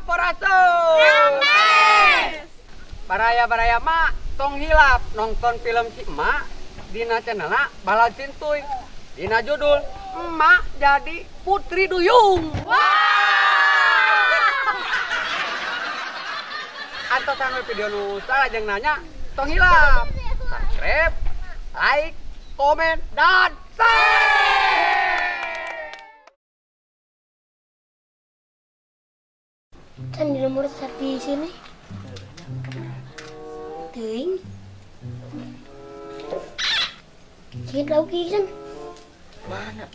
Sampurasun. Baraya-baraya mak tong hilap nonton film si emak dina channelna Balad Cintuy. Dina judul Emak Jadi Putri Duyung. Antosan we video nu salajeng nanya tong hilap. Subscribe, like, komen, dan share. Can di nomor 1 di sini. Teuing. Cingit rauki kan? Mana?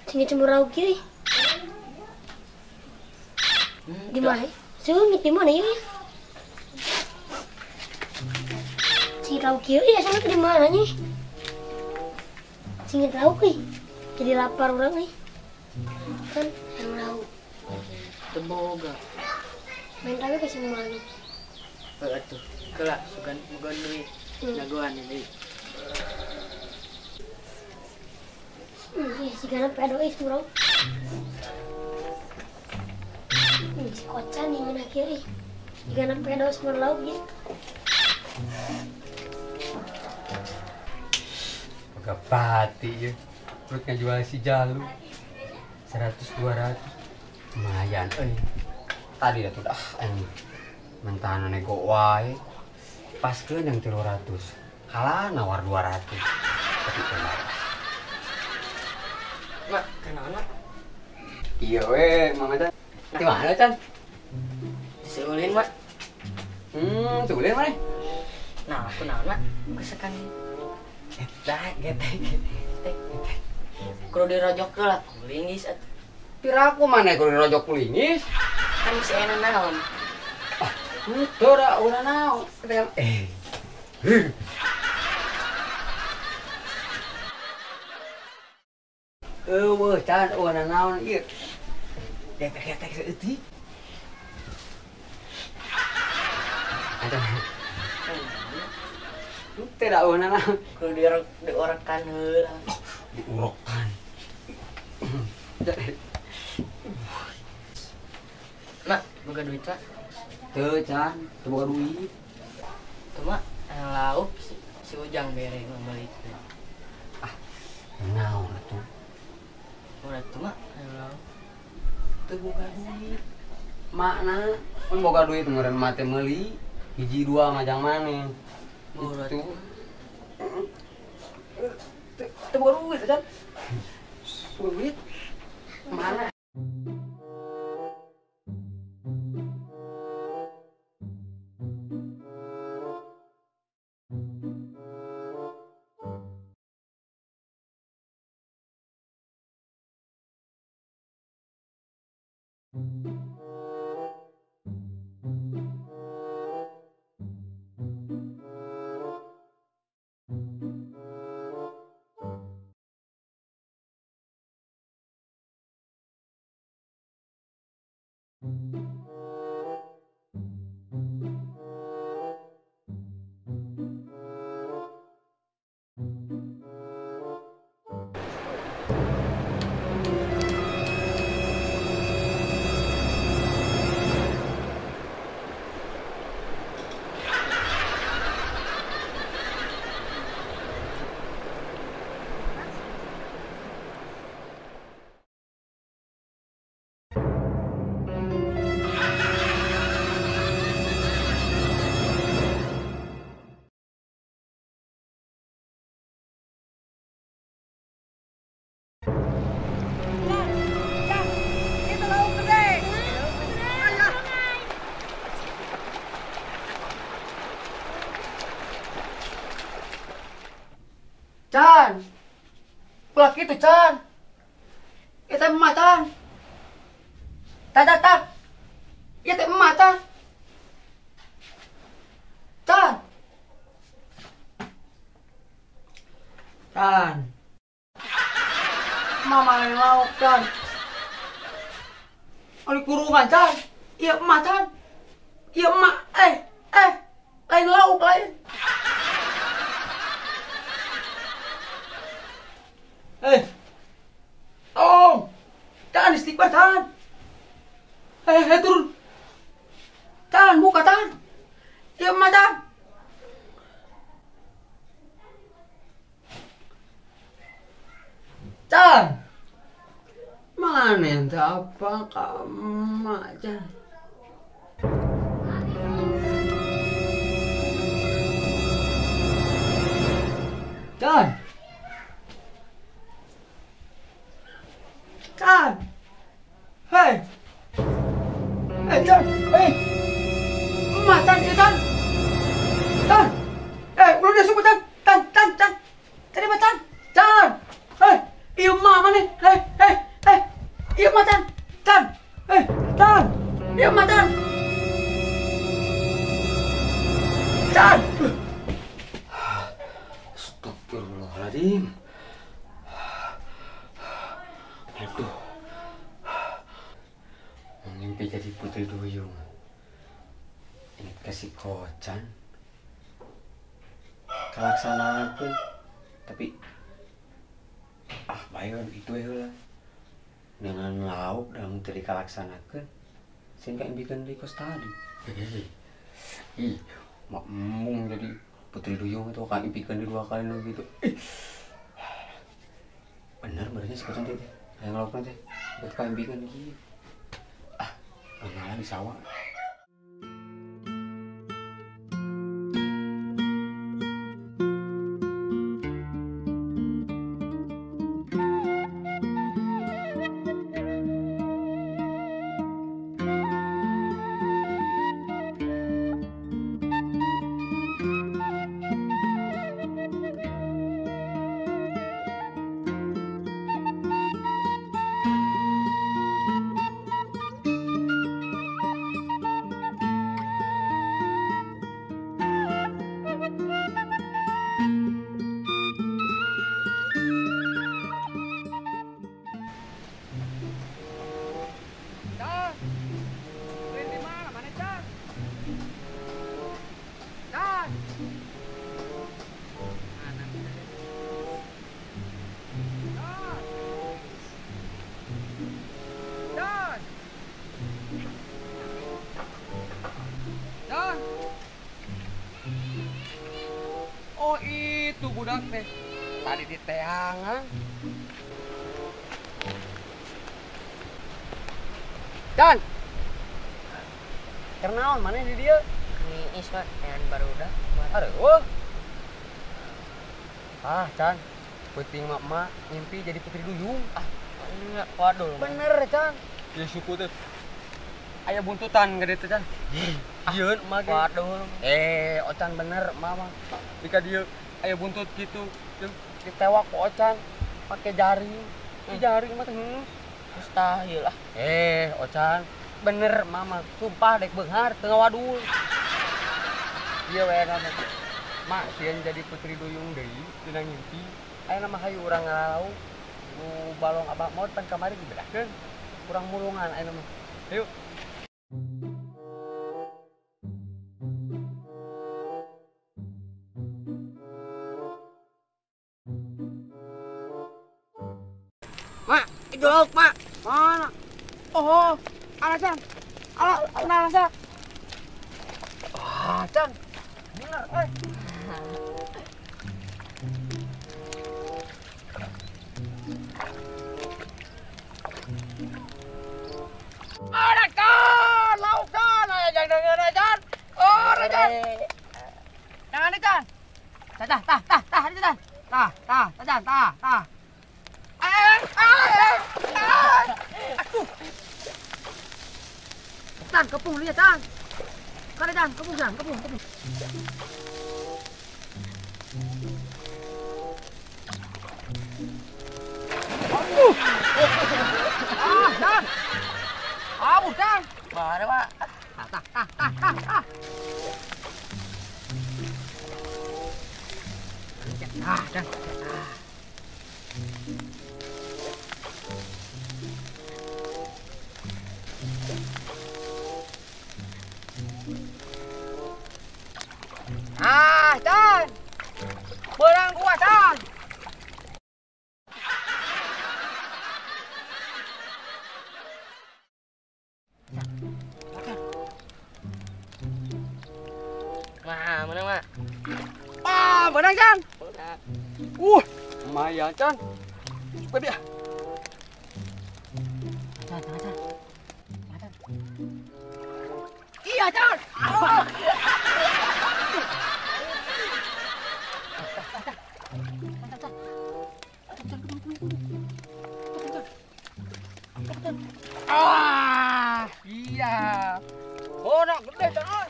Cingit cemur rauki. Di mana? Sungit di mana ini? Cingit rauki ya sama di mana nih? Cingit rauki. Jadi lapar orang nih. Kan yang rau. Temoga. Main raga ke semua nih. Atuh, kelak sugan mugon duit. Nagoan ini. Si gana pedois bro. Si kocan nih mana kiri. Si gana pedois berlauk ya. Pagak pati ya. Perutnya jual si Jalu 100-200 lumayan tadi dah dah mentana nego wae pas ke yang 300 kalah nawar 200 tapi kemana Mak, kenapa? iya weh mama Chan di mana Chan? Diseulin, Mak. Seulin mana? Nah, aku naon, Mak? Kesekan. Dah, gete. Kudu dirojok ke lah, kulingis atuh. Piraku mana kalau dirojok kulingis? Kan masih enak naon. Itu dah udah naon. Wah, Chan, udah naon ieu. Getek-getek seutik. Ada. Tidak udah naon. Kudu diorekan heula. Diurokan. Mak, boga duit, Mak. Tuh, Chan, tuh boga duit. Tuh, Mak, yang lauk si Ujang bere membeli. Naon atuh. Udah tuh, Mak, yang lauk. Tuh boga duit. Makna pun boga duit ngeureun mate meuli hiji dua majang maneh. Murah Itu. tuh. Tuh boga duit, Chan. Boga duit. Mana? Chan, pulang gitu Chan. Kita emak Chan. Tak. Kita emak Chan. Chan. Chan. Mama lain lauk Chan. Oli kurungan Chan. Iya emak Chan. Iya emak. Lain lauk lain. Tolong, jangan istighfar, jangan. Turun. Tan, buka tan. Diam mah tan. Tan. Mana ente apa kamu Can? Can. Can. Hei. Can. Hei. Emak Can, ya Can. Can. Belum dia suka Can. Can. Tadi mah Can. Can. Hei. Iya emak mana? Hei. Iya emak Can. Can. Can. Iya emak Can. Can. Astagfirullahaladzim. Aduh. Mimpi jadi putri duyung. Ini kasih kocan. Kelaksanakan. Tapi bayon itu lah. Dengan lauk dan tadi kalaksanakan. Sehingga bikin di kos tadi. Mak mung jadi putri duyung itu kan impikan di 2 kali gitu. Benar benernya sekocan teh. Yang lauk teh. Buat kan impikan gitu. Ngalah di sawah. Oh itu budak teh tadi di teangan. Dan kernaon mana di dia? Ini Isma yang baru udah. Aduh. Can, penting mak mimpi jadi putri duyung. Enggak, waduh. Bener Can. Ya suku teh. Aya buntutan gede teh Can. Dieun mah ge. Waduh. Ocan bener mama. Jika dia aya buntut gitu, ditewak ku Ocan pakai jaring. Jaring mah teh. Mustahil lah. Ocan bener mama, sumpah dek beunghar teu ngawadul. Ieu we nama. Mak sieun jadi putri duyung deui dina ngimpi. Aya mah hayu urang ngalalau. Nu balong abah maot pan kamari dibedahkeun. Kurang mulungan aya mah. Ayo. Mak, jolok mak. Mana? Oh, alasan. Alasan. Can. Bener, Ada Can, lauk Can, jangan denger Can. Oh, Can. Jangan nih Can. Tah, tah. Aduh. Can, kepung lihat Can. Kada Can, kepung. Can. Bukan. Bare, Pak. Tah. Can. Can. Berang gua, Can. Menang, Mak. Menang, Chan. Menang. Lumayan, Chan. Cepet dia. Chan, Chan, Chan. Iya, Chan. Iya. Nak gede, Chan.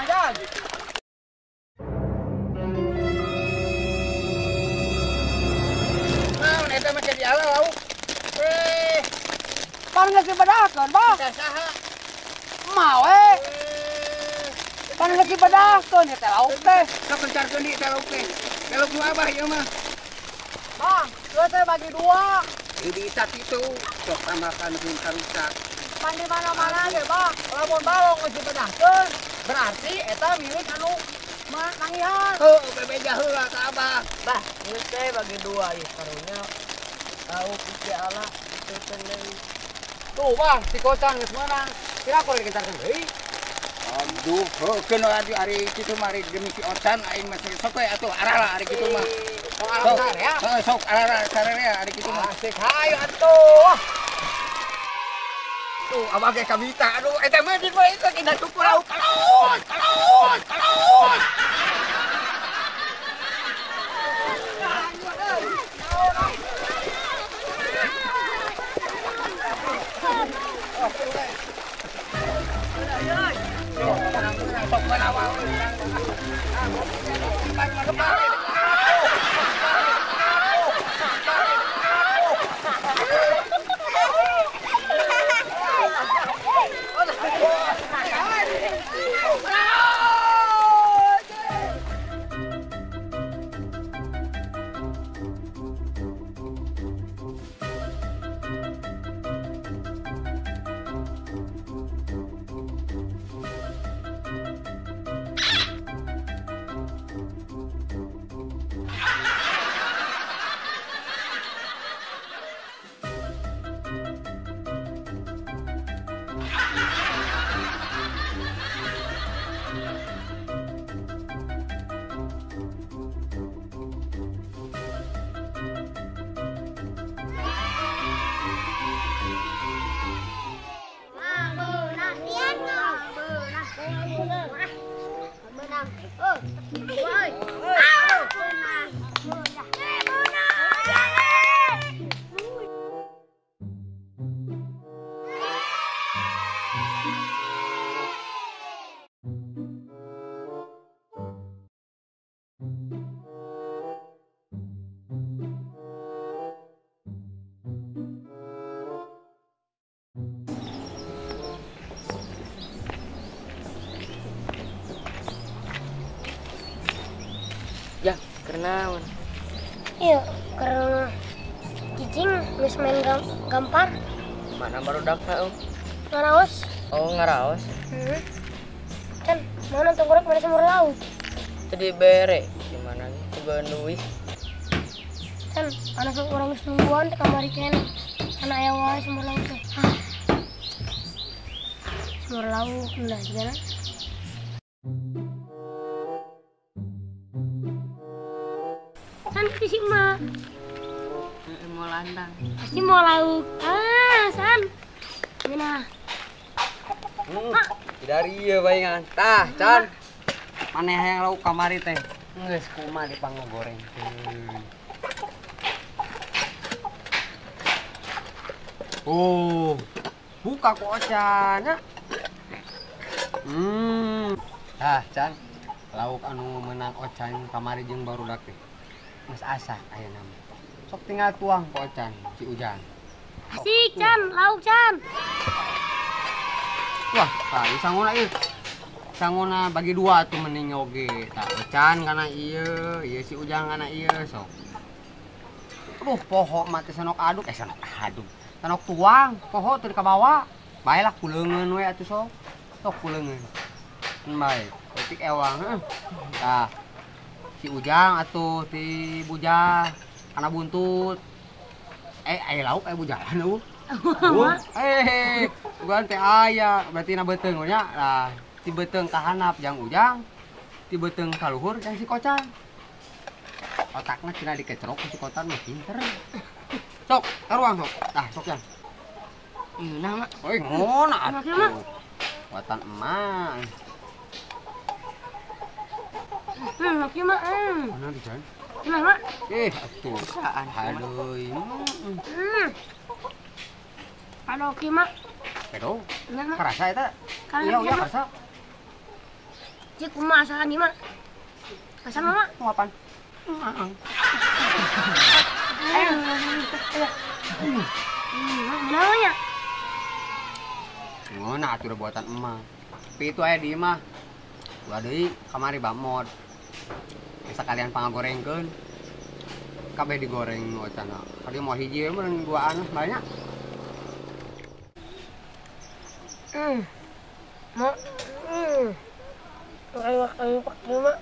Chan. Naon eta mah jadi ala lauk. Kan lagi badakeun, Bang. Teh saha? Mau kan lagi badakeun ya teh lauk teh. Sok kencarkeun di teh lauk teh. Teh lauk nu abah ieu mah. Bang, dua teh bagi dua. Di diitat itu sok tambahkan jeung karusak. Pan di mana-mana ge, Bang. Lamun balong geus badakeun, berarti eta milik anu nangihan. Heuh, bebeja heula ka abah. Bah, ieu teh bagi dua ieu karunya. Lauk Gusti Allah teu deui. Tuh, Bang, si Kocan geus meunang. Kira aku dikencarkeun deui. Aduh, heukeun ari kitu mah ari demi si Ocan aing mah sok we atuh arala ari kitu mah. Sok alam ya. Heeh, sok arala sararea ari kitu mah. Asik hayu atuh. Tuh, abah ge kabita. Aduh, eta mah di mah eta kena tuku lauk. Kalaut. Sok menawa. Ya, kenaon? Iya, karena cicing geus main gampar. Mana baru dakna Ngaraos. Oh, ngaraos. Kan, mau nonton gorek mana sumur laut. Jadi bere. Gimana nih? Coba duit. Kan, anak orang geus nungguan di kamar kene. Anak aya wae sumur laut teh. Sumur laut ulah gimana? Kan di sini mah Mau landang. pasti mau lauk. San. Gimana? Dari ieu baingan. Tah, Can. Maneh yang lauk kamari teh. Geus kumaha dipanggo goreng. Oh, buka ku Ocan nya. Can. Lauk anu menang Ocan kamari jeung barudak teh. Mas asa aya nama. Sok tinggal tuang ku Ocan, si Ujang. Asik, Can. Lauk, Can. Wah, tah sanguna ieu. Sanguna bagi dua tuh mending oge. Tah Ocan kana ieu, ieu si Ujang kana ieu sok. Aduh, poho mah teh sanok aduk, sanok aduk. Sanok tuang, poho teu dikabawa. Baelah kuleungeun we atuh sok. Sok kuleungeun. Bae, petik ewang heuh. Tah. Si Ujang atuh ti bujang kana buntut. Aya lauk aya bujalan lu. Bukan teh aya, berarti na beteung nya lah. Ti beteung ka handap jang ujang, ti beteung ka luhur jang si kocan. Otakna cenah dikecrok si kocan mah pinter. Sok, karuang sok. Tah, sok yang. Nah, mak. Oi, ngon Anaknya, Mak. atuh. Buatan emak. Laki mak. Mana di sana? Nah, mak. Atuh. Aduh. Ada oke mak. Aduh. Nah, mak. Kerasa eta? Karasa, Iya, Mak. kerasa. Cik kumaha asalan ieu mak. Asa mak. Mau apaan? Namanya. Ngon atuh buatan emak. Tapi itu aya di imah. Gua deui kamari bamod. Sekalian pangagorengkeun. Kabeh digoreng ocana. Kali mau hiji mah duaan banyak. Mak. Ayo pak mak.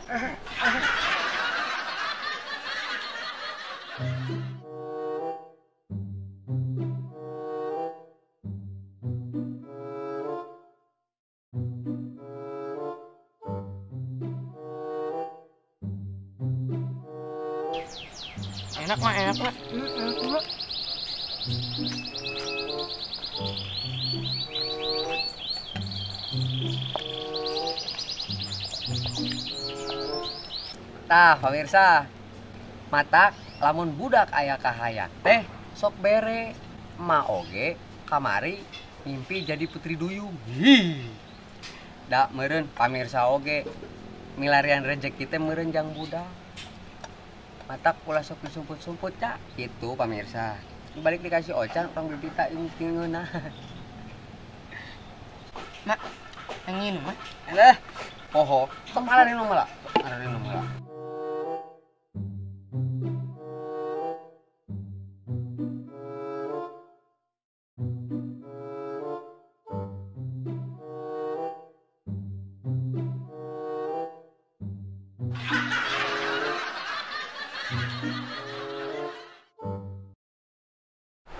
Enak mah. Enak mak. Tah, pemirsa. Mata lamun budak aya kahayang teh sok bere ma oge kamari mimpi jadi putri duyung. Da meureun pamirsa oge milarian rezeki teh meureun jang budak. Mata pula sok disumput-sumput cak gitu pamirsa. Balik dikasih ocan orang bibita ingeuna. Mak, angin mah. Poho, sok alarin mah lah. Alarin mah lah.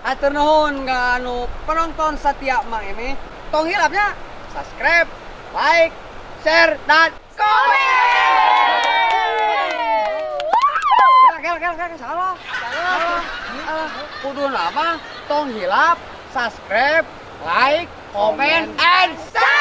Atur nuhun ka anu penonton setia Mang Eme. Tong hilapnya subscribe, like, share, dan komen. Gel, salah. Kudu apa? Tong hilap, subscribe, like, comment, and share.